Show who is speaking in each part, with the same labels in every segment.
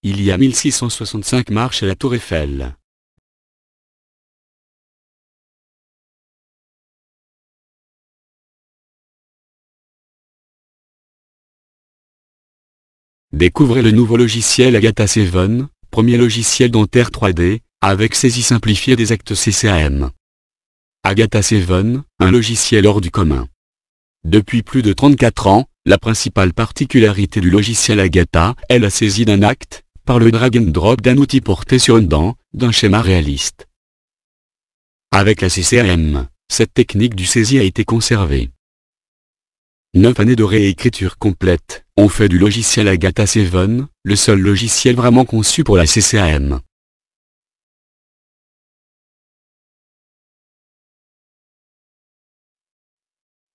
Speaker 1: il y a 1665 marches à la Tour Eiffel. Découvrez le nouveau logiciel Agatha 7, premier logiciel dentaire 3D, avec saisie simplifiée des actes CCM. Agatha 7, un logiciel hors du commun. Depuis plus de 34 ans, la principale particularité du logiciel Agatha est la saisie d'un acte, par le drag and drop d'un outil porté sur une dent, d'un schéma réaliste. Avec la CCM, cette technique du saisie a été conservée. 9 années de réécriture complète ont fait du logiciel Agatha 7 le seul logiciel vraiment conçu pour la CCM.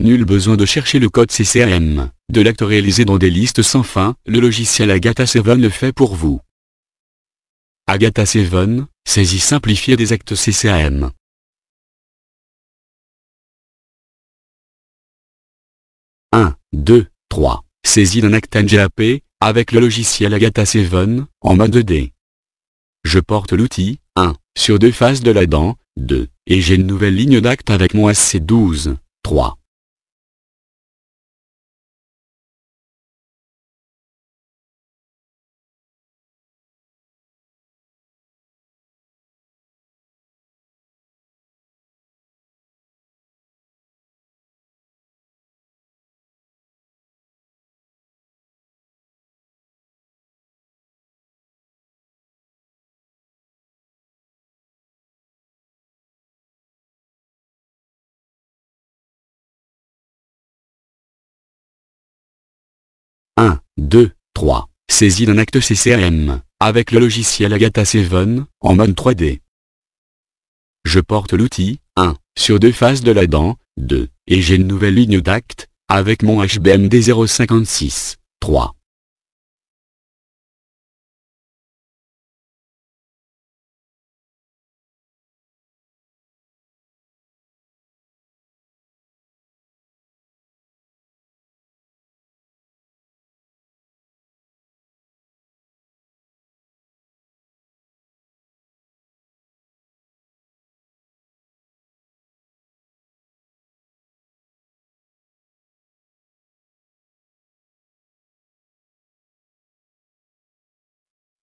Speaker 1: Nul besoin de chercher le code CCM, de l'acte réalisé dans des listes sans fin, le logiciel Agatha 7 le fait pour vous. Agatha 7, saisie simplifiée des actes CCM. 1, 2, 3. Saisie d'un acte NGAP, avec le logiciel Agatha 7, en mode 2D. Je porte l'outil, 1, sur 2 faces de la dent, 2, et j'ai une nouvelle ligne d'acte avec mon SC12, 3. Un, 2, 3. Saisie d'un acte CCM, avec le logiciel Agatha 7, en mode 3D. Je porte l'outil, 1, sur 2 faces de la dent, 2, et j'ai une nouvelle ligne d'acte, avec mon HBMD 056, 3.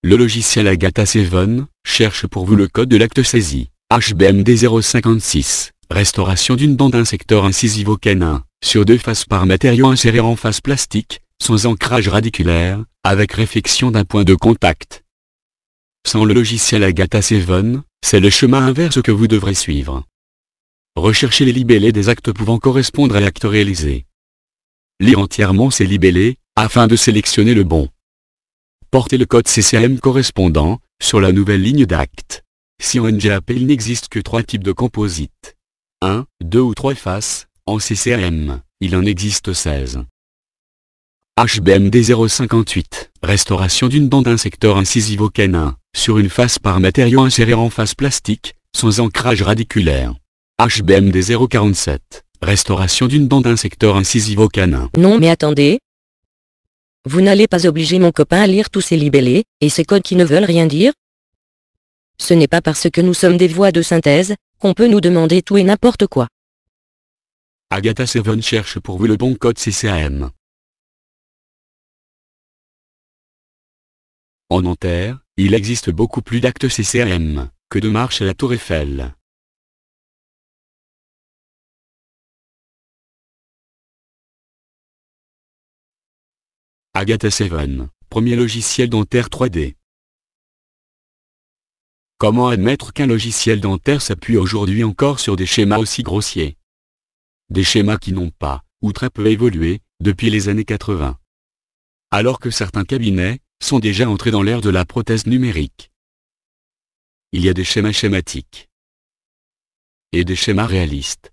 Speaker 1: Le logiciel Agatha 7 cherche pour vous le code de l'acte saisi, HBMD 056, restauration d'une dent d'un secteur incisive au canin, sur 2 faces par matériau inséré en face plastique, sans ancrage radiculaire, avec réflexion d'un point de contact. Sans le logiciel Agatha 7, c'est le chemin inverse que vous devrez suivre. Recherchez les libellés des actes pouvant correspondre à l'acte réalisé. Lire entièrement ces libellés, afin de sélectionner le bon. Portez le code CCM correspondant, sur la nouvelle ligne d'acte. Si en NGAP il n'existe que 3 types de composites. 1, 2 ou 3 faces, en CCM, il en existe 16. HBMD 058, restauration d'une dent d'un secteur incisive au canin, sur une face par matériau inséré en face plastique, sans ancrage radiculaire. HBMD 047, restauration d'une dent d'un secteur incisive au canin.
Speaker 2: Non mais attendez. Vous n'allez pas obliger mon copain à lire tous ces libellés, et ces codes qui ne veulent rien dire? Ce n'est pas parce que nous sommes des voix de synthèse, qu'on peut nous demander tout et n'importe quoi.
Speaker 1: Agatha 7 cherche pour vous le bon code CCM. En Nanterre, il existe beaucoup plus d'actes CCM, que de marches à la Tour Eiffel. Agatha 7, premier logiciel dentaire 3D. Comment admettre qu'un logiciel dentaire s'appuie aujourd'hui encore sur des schémas aussi grossiers? Des schémas qui n'ont pas, ou très peu évolué, depuis les années 80. Alors que certains cabinets, sont déjà entrés dans l'ère de la prothèse numérique. Il y a des schémas schématiques. Et des schémas réalistes.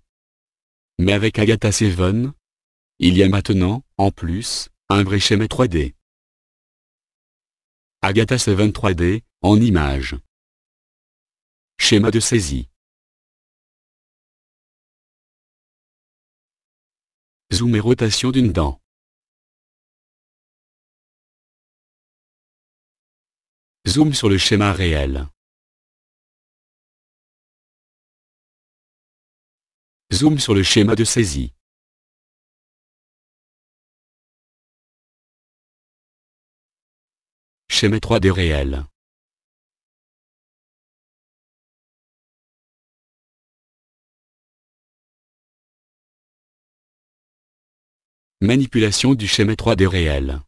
Speaker 1: Mais avec Agatha 7, il y a maintenant, en plus, un vrai schéma 3D. Agatha 7 3D, en images. Schéma de saisie. Zoom et rotation d'une dent. Zoom sur le schéma réel. Zoom sur le schéma de saisie. Schéma 3D réel. Manipulation du schéma 3D réel.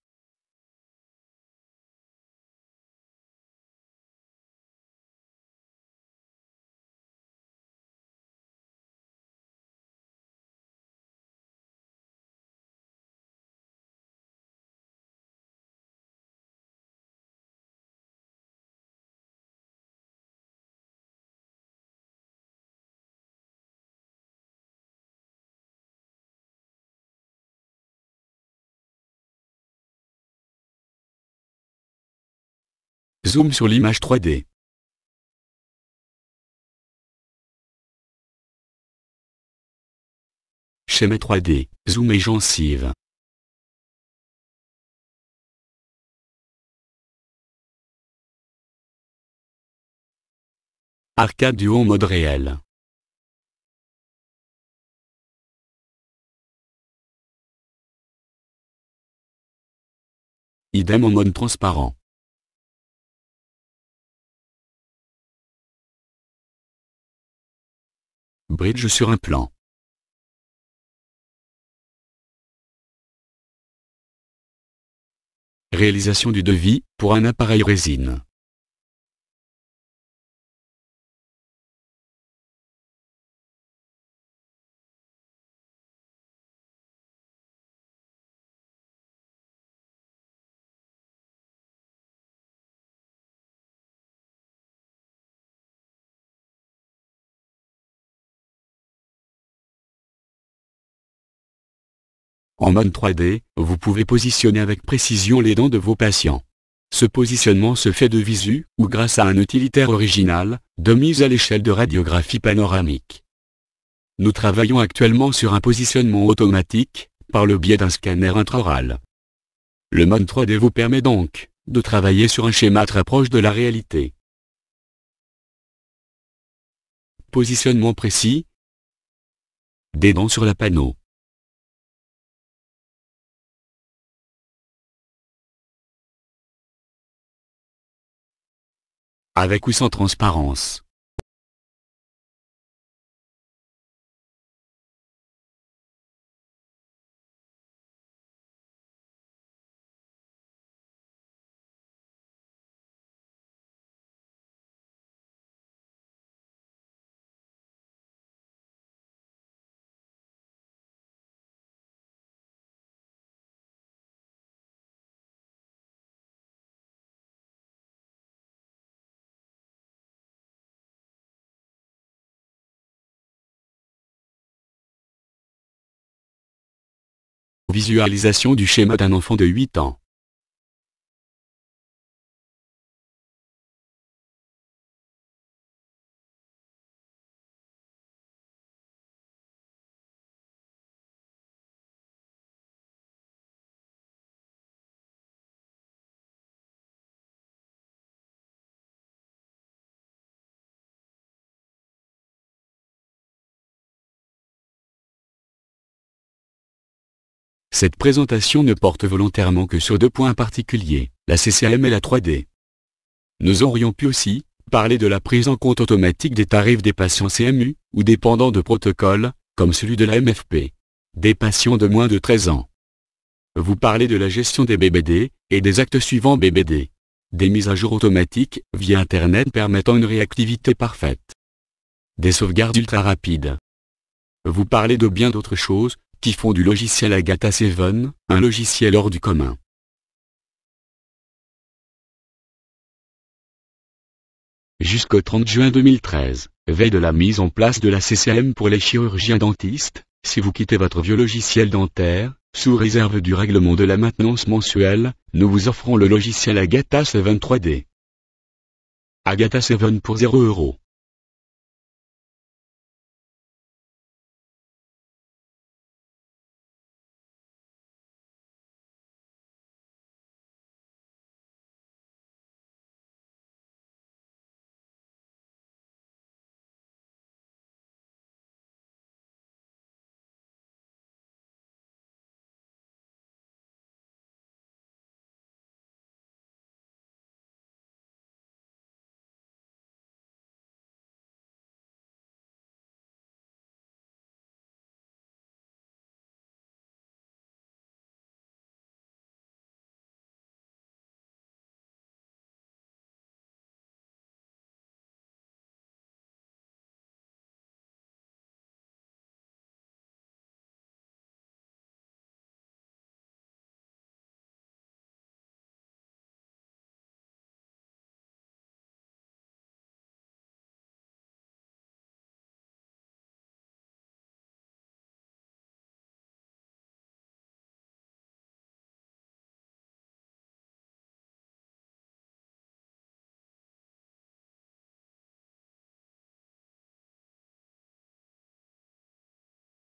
Speaker 1: Zoom sur l'image 3D. Schéma 3D, zoom et gencive. Arcade du haut mode réel. Idem en mode transparent. Bridge sur un plan. Réalisation du devis, pour un appareil résine. En mode 3D, vous pouvez positionner avec précision les dents de vos patients. Ce positionnement se fait de visu, ou grâce à un utilitaire original, de mise à l'échelle de radiographie panoramique. Nous travaillons actuellement sur un positionnement automatique, par le biais d'un scanner intraoral. Le mode 3D vous permet donc, de travailler sur un schéma très proche de la réalité. Positionnement précis. Des dents sur la panneau. Avec ou sans transparence. Visualisation du schéma d'un enfant de 8 ans. Cette présentation ne porte volontairement que sur deux points particuliers, la CCM et la 3D. Nous aurions pu aussi parler de la prise en compte automatique des tarifs des patients CMU, ou dépendants de protocoles, comme celui de la MFP. Des patients de moins de 13 ans. Vous parlez de la gestion des BBD, et des actes suivants BBD. Des mises à jour automatiques, via Internet permettant une réactivité parfaite. Des sauvegardes ultra rapides. Vous parlez de bien d'autres choses, qui font du logiciel Agatha 7, un logiciel hors du commun. Jusqu'au 30 juin 2013, veille de la mise en place de la CCM pour les chirurgiens dentistes, si vous quittez votre vieux logiciel dentaire, sous réserve du règlement de la maintenance mensuelle, nous vous offrons le logiciel Agatha 7 3D. Agatha 7 pour 0 €.